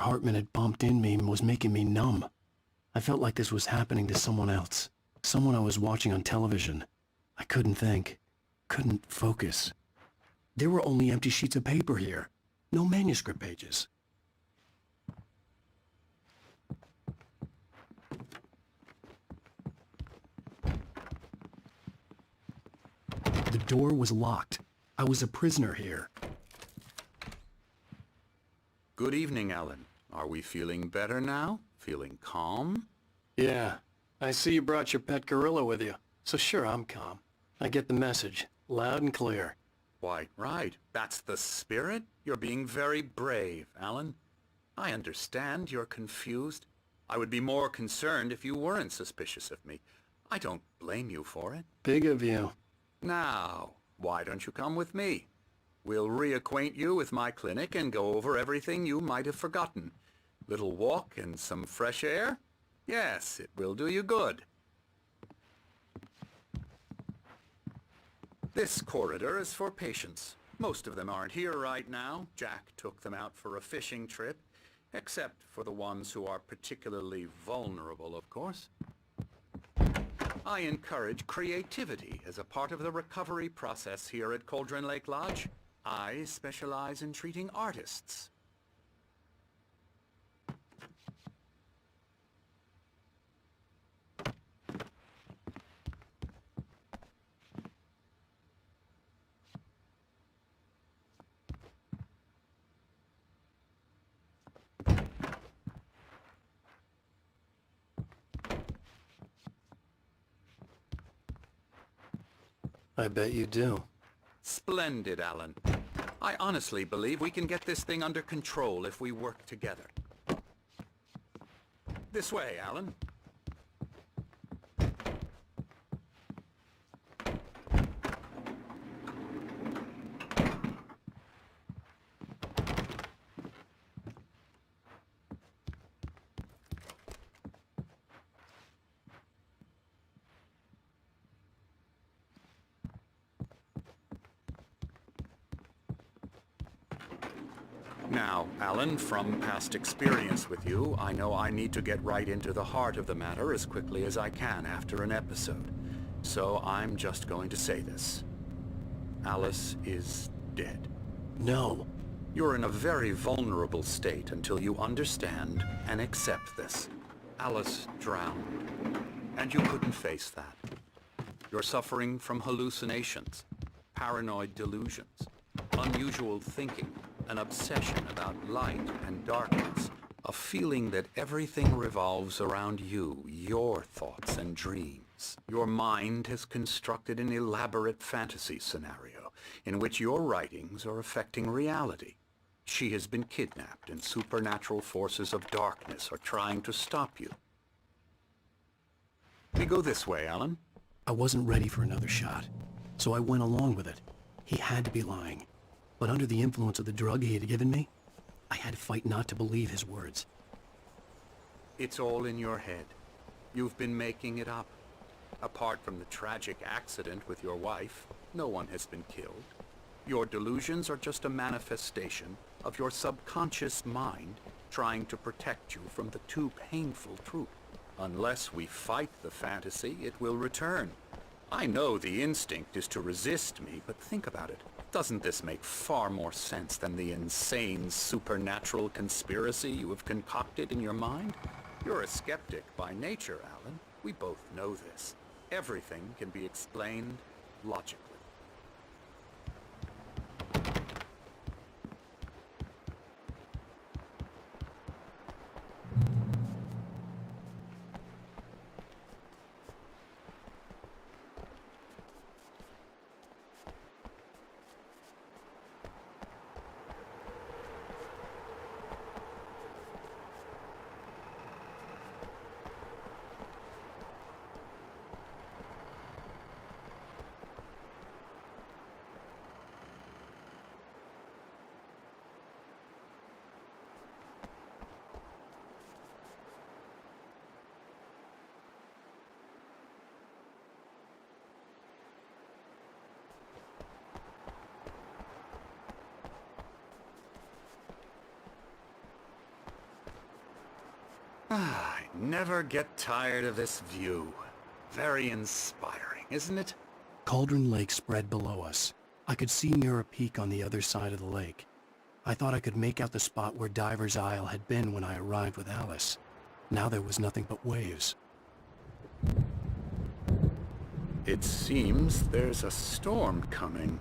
Hartman had bumped in me and was making me numb. I felt like this was happening to someone else. Someone I was watching on television. I couldn't think. Couldn't focus. There were only empty sheets of paper here. No manuscript pages. The door was locked. I was a prisoner here. Good evening, Alan. Are we feeling better now? Feeling calm? Yeah. I see you brought your pet gorilla with you. So sure, I'm calm. I get the message. Loud and clear. Why, right. That's the spirit. You're being very brave, Alan. I understand you're confused. I would be more concerned if you weren't suspicious of me. I don't blame you for it. Big of you. Now, why don't you come with me? We'll reacquaint you with my clinic and go over everything you might have forgotten. Little walk and some fresh air? Yes, it will do you good. This corridor is for patients. Most of them aren't here right now. Jack took them out for a fishing trip, except for the ones who are particularly vulnerable, of course. I encourage creativity as a part of the recovery process here at Cauldron Lake Lodge. I specialize in treating artists. I bet you do. Splendid, Alan. I honestly believe we can get this thing under control if we work together. This way, Alan. Now, Alan, from past experience with you, I know I need to get right into the heart of the matter as quickly as I can after an episode. So I'm just going to say this. Alice is dead. No. You're in a very vulnerable state until you understand and accept this. Alice drowned, and you couldn't face that. You're suffering from hallucinations, paranoid delusions, unusual thinking, an obsession about light and darkness, a feeling that everything revolves around you, your thoughts and dreams. Your mind has constructed an elaborate fantasy scenario in which your writings are affecting reality. She has been kidnapped and supernatural forces of darkness are trying to stop you. We go this way, Alan. I wasn't ready for another shot, so I went along with it. He had to be lying. But under the influence of the drug he had given me, I had to fight not to believe his words. It's all in your head. You've been making it up. Apart from the tragic accident with your wife, no one has been killed. Your delusions are just a manifestation of your subconscious mind trying to protect you from the too painful truth. Unless we fight the fantasy, it will return. I know the instinct is to resist me, but think about it. Doesn't this make far more sense than the insane supernatural conspiracy you have concocted in your mind? You're a skeptic by nature, Alan. We both know this. Everything can be explained logically. I never get tired of this view. Very inspiring, isn't it? Cauldron Lake spread below us. I could see Mirror Peak on the other side of the lake. I thought I could make out the spot where Diver's Isle had been when I arrived with Alice. Now there was nothing but waves. It seems there's a storm coming.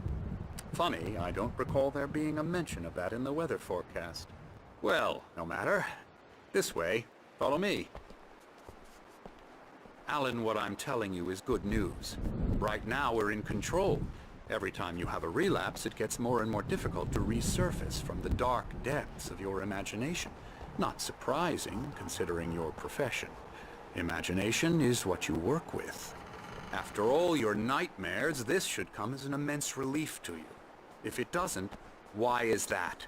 Funny, I don't recall there being a mention of that in the weather forecast. Well, no matter. This way. Follow me. Alan, what I'm telling you is good news. Right now we're in control. Every time you have a relapse, it gets more and more difficult to resurface from the dark depths of your imagination. Not surprising, considering your profession. Imagination is what you work with. After all your nightmares, this should come as an immense relief to you. If it doesn't, why is that?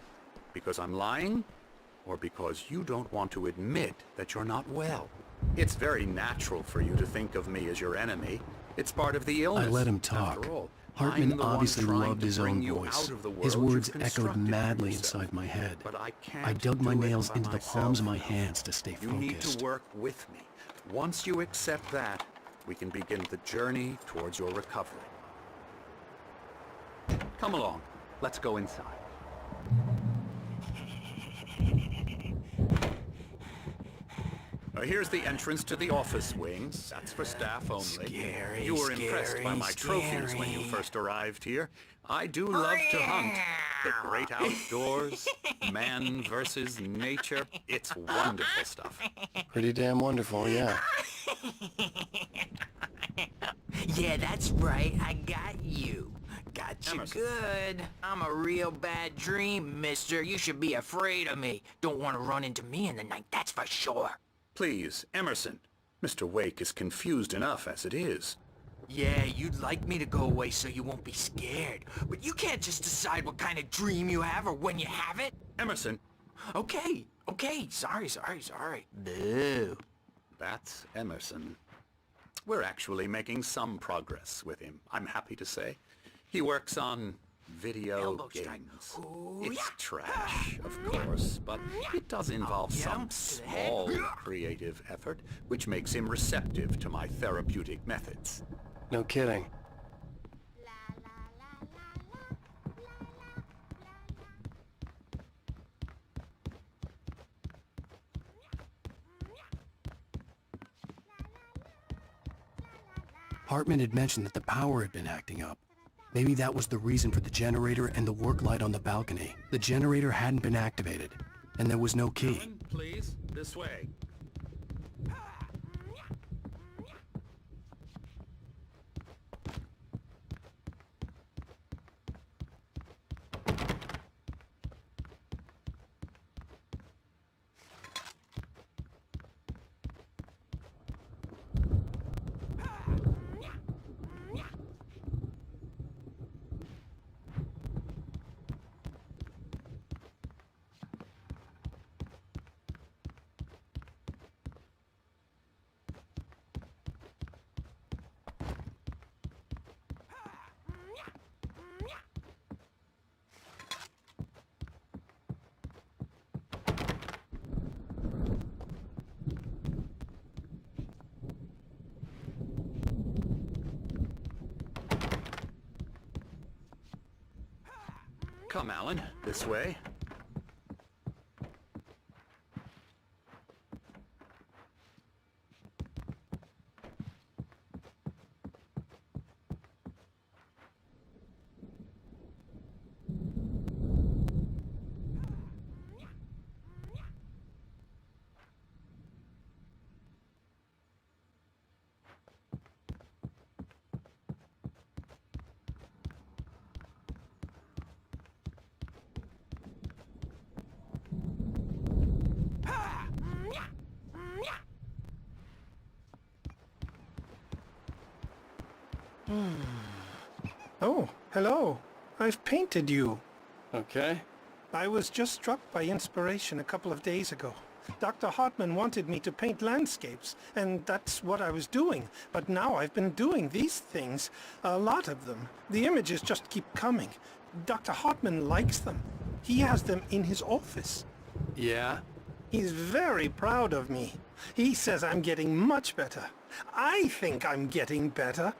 Because I'm lying? Or because you don't want to admit that you're not well? It's very natural for you to think of me as your enemy. It's part of the illness. I let him talk. After all, Hartman I'm the one obviously trying loved to his bring own you voice. out of the His world words you've echoed constructed for madly yourself. inside my head. But I can't I dug my do it nails by into the myself. palms of my hands to stay You need to focused. work with me. Once you accept that, we can begin the journey towards your recovery. Come along. Let's go inside. Here's the entrance to the office wings. That's for staff only. Scary, You were impressed by my trophies when you first arrived here. I do love to hunt. The great outdoors, man versus nature. It's wonderful stuff. Pretty damn wonderful, yeah. Yeah, that's right. I got you. Got you Emerson. good. I'm a real bad dream, mister. You should be afraid of me. Don't want to run into me in the night, that's for sure. Please, Emerson. Mr. Wake is confused enough as it is. Yeah, you'd like me to go away so you won't be scared. But you can't just decide what kind of dream you have or when you have it. Emerson, Okay. Sorry. Boo. that's Emerson. We're actually making some progress with him, I'm happy to say. He works on video Elbow strike. games. Ooh, It's yeah. trash, of course, but it does involve yeah, some to the head. small creative effort, which makes him receptive to my therapeutic methods. No kidding. Hartman had mentioned that the power had been acting up. Maybe that was the reason for the generator and the work light on the balcony. The generator hadn't been activated, and there was no key. Alan, please, this way. Come, Alan, this way. Oh, hello. I've painted you. Okay. I was just struck by inspiration a couple of days ago. Dr. Hartman wanted me to paint landscapes, and that's what I was doing. But now I've been doing these things, a lot of them. The images just keep coming. Dr. Hartman likes them. He has them in his office. Yeah? He's very proud of me. He says I'm getting much better. I think I'm getting better.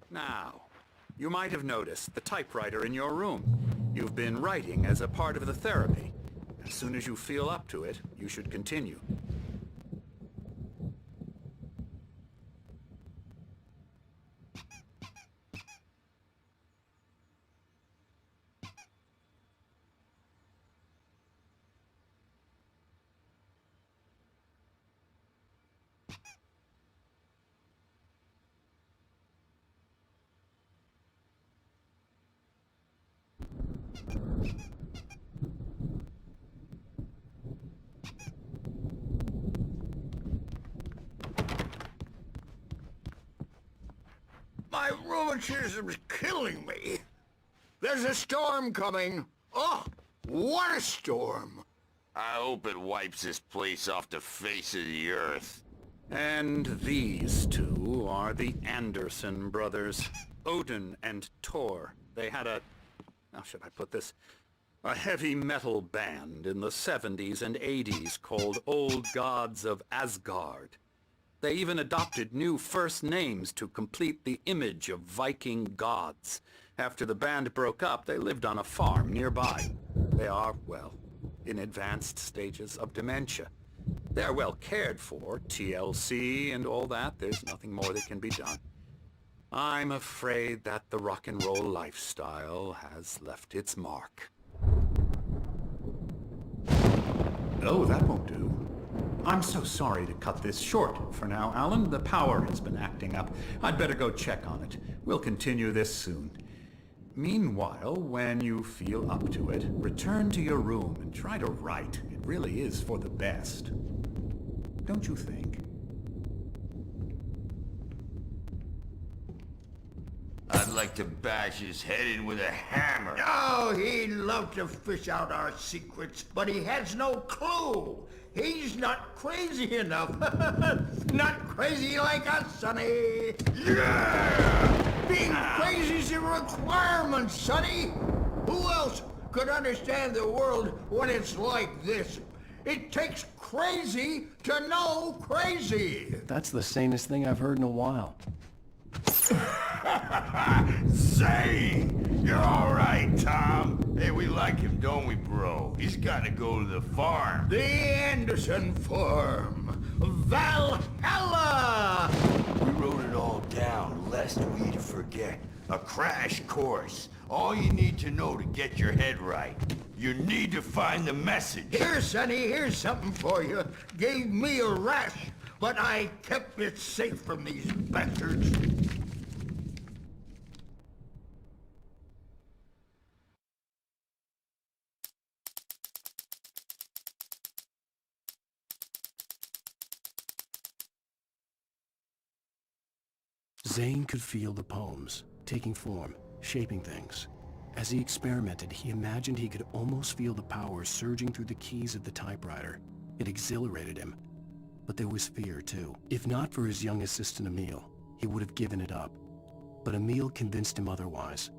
Now, you might have noticed the typewriter in your room. You've been writing as a part of the therapy. As soon as you feel up to it, you should continue. My rheumatism's killing me. There's a storm coming. Oh, what a storm. I hope it wipes this place off the face of the earth. And these two are the Anderson brothers, Odin and Thor. They had how should I put this? A heavy metal band in the 70s and 80s called Old Gods of Asgard. They even adopted new first names to complete the image of Viking gods. After the band broke up, they lived on a farm nearby. They are, well, in advanced stages of dementia. They're well cared for, TLC and all that. There's nothing more that can be done. I'm afraid that the rock and roll lifestyle has left its mark. Oh, that won't do. I'm so sorry to cut this short for now, Alan. The power has been acting up. I'd better go check on it. We'll continue this soon. Meanwhile, when you feel up to it, return to your room and try to write. It really is for the best. Don't you think? I'd like to bash his head in with a hammer. Oh, he'd love to fish out our secrets, but he has no clue. He's not crazy enough. Not crazy like us, Sonny. Yeah! Being crazy's a requirement, Sonny. Who else could understand the world when it's like this? It takes crazy to know crazy. That's the sanest thing I've heard in a while. Zane! You're alright, Tom. Hey, we like him, don't we, bro? He's gotta go to the farm. The Anderson Farm. Valhalla! We wrote it all down, lest we forget. A crash course. All you need to know to get your head right. You need to find the message. Here, Sonny, here's something for you. Gave me a rash, but I kept it safe from these bastards. Zane could feel the poems, taking form, shaping things. As he experimented, he imagined he could almost feel the power surging through the keys of the typewriter. It exhilarated him. But there was fear, too. If not for his young assistant Emil, he would have given it up. But Emil convinced him otherwise.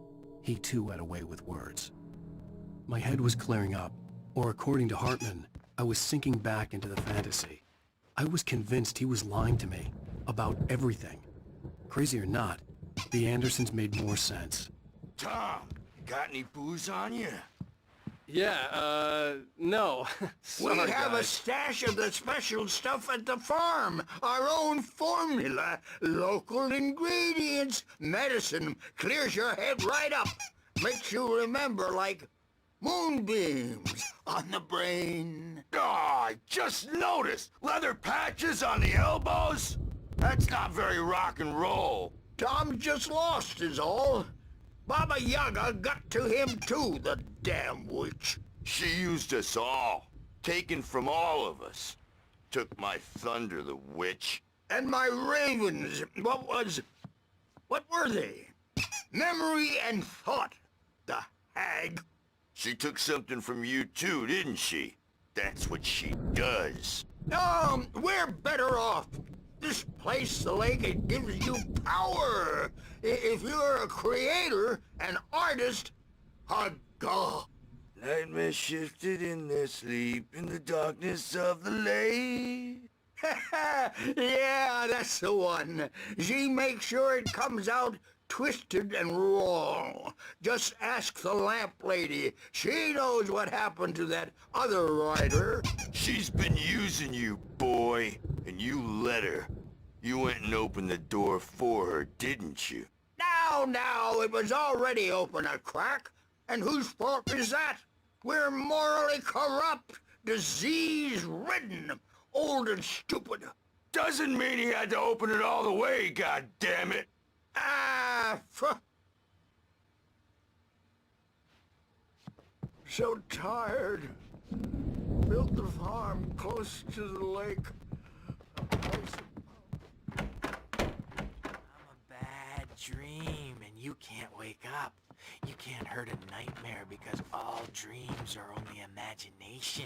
He too had a way with words. My head was clearing up, or according to Hartman, I was sinking back into the fantasy. I was convinced he was lying to me, about everything. Crazy or not, the Andersons made more sense. Tom, got any booze on you? Yeah, no. Sorry, We have a guys. stash of the special stuff at the farm. Our own formula. Local ingredients. Medicine. Clears your head right up. Makes you remember like moonbeams on the brain. Oh, I just noticed. Leather patches on the elbows? That's not very rock and roll. Tom just lost is all. Baba Yaga got to him too, the damn witch. She used us all. taken from all of us. Took my thunder, the witch. And my ravens, what were they? Memory and thought, the hag. She took something from you too, didn't she? That's what she does. We're better off. This place, the lake, it gives you power. If you're a creator, an artist, a god. Nightmare shifted in their sleep in the darkness of the lake. Yeah, that's the one. She makes sure it comes out twisted and raw. Just ask the lamp lady. She knows what happened to that other writer. She's been using you, boy, and you let her. You went and opened the door for her, didn't you? Now, it was already open a crack. And whose fault is that? We're morally corrupt, disease-ridden, old and stupid. Doesn't mean he had to open it all the way, goddammit. So tired. Built the farm close to the lake. A place I'm a bad dream, and you can't wake up. You can't hurt a nightmare because all dreams are only imagination.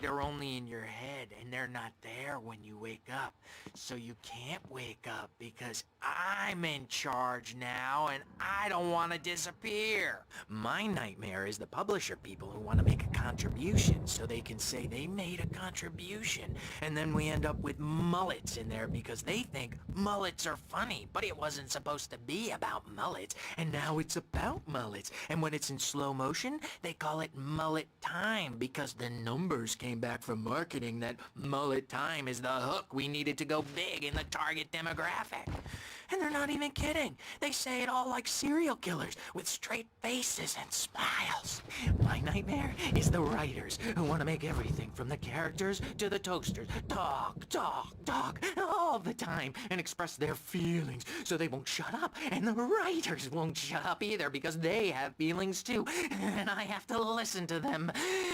They're only in your head, and they're not there when you wake up. So you can't wake up because I'm in charge now, and I don't want to disappear. My nightmare is the publisher people who want to make a contribution so they can say they made a contribution. And then we end up with mullets in there because they think mullets are funny, but it wasn't supposed to be about mullets, and now it's about mullets. And when it's in slow motion, they call it mullet time because the numbers came back from marketing that mullet time is the hook we needed to go big in the target demographic. And they're not even kidding. They say it all like serial killers with straight faces and smiles. My nightmare is the writers who want to make everything from the characters to the toasters talk all the time and express their feelings so they won't shut up. And the writers won't shut up either because they have feelings too. And I have to listen to them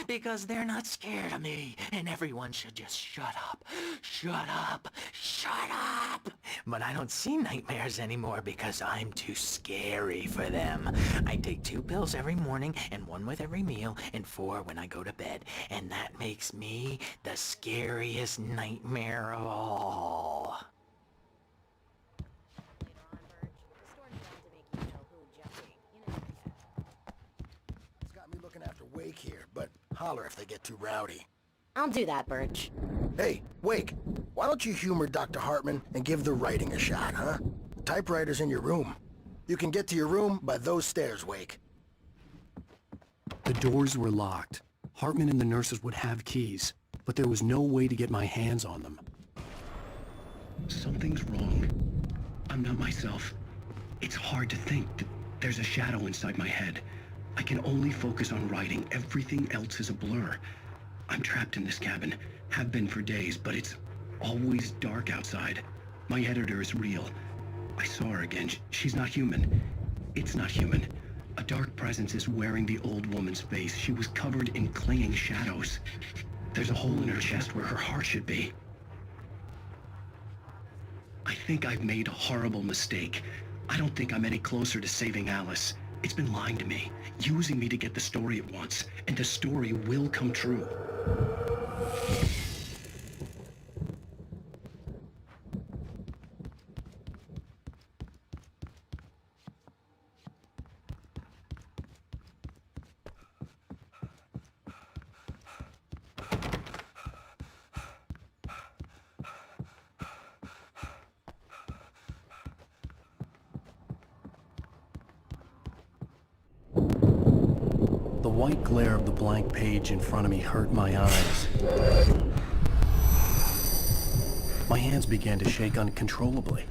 because they're not scared of me. And everyone should just shut up. Shut up. Shut up. But I don't see nightmares anymore because I'm too scary for them. I take 2 pills every morning and 1 with every meal and 4 when I go to bed. And that makes me the scariest nightmare of all. It's got me looking after Wake here, but holler if they get too rowdy. I'll do that, Birch. Hey, Wake, why don't you humor Dr. Hartman and give the writing a shot, huh? The typewriter's in your room. You can get to your room by those stairs, Wake. The doors were locked. Hartman and the nurses would have keys, but there was no way to get my hands on them. Something's wrong. I'm not myself. It's hard to think. There's a shadow inside my head. I can only focus on writing. Everything else is a blur. I'm trapped in this cabin. Have been for days, but it's always dark outside. My editor is real. I saw her again. She's not human. It's not human. A dark presence is wearing the old woman's face. She was covered in clinging shadows. There's a hole in her chest where her heart should be. I think I've made a horrible mistake. I don't think I'm any closer to saving Alice. It's been lying to me, using me to get the story it wants, and the story will come true. The white glare of the blank page in front of me hurt my eyes. My hands began to shake uncontrollably.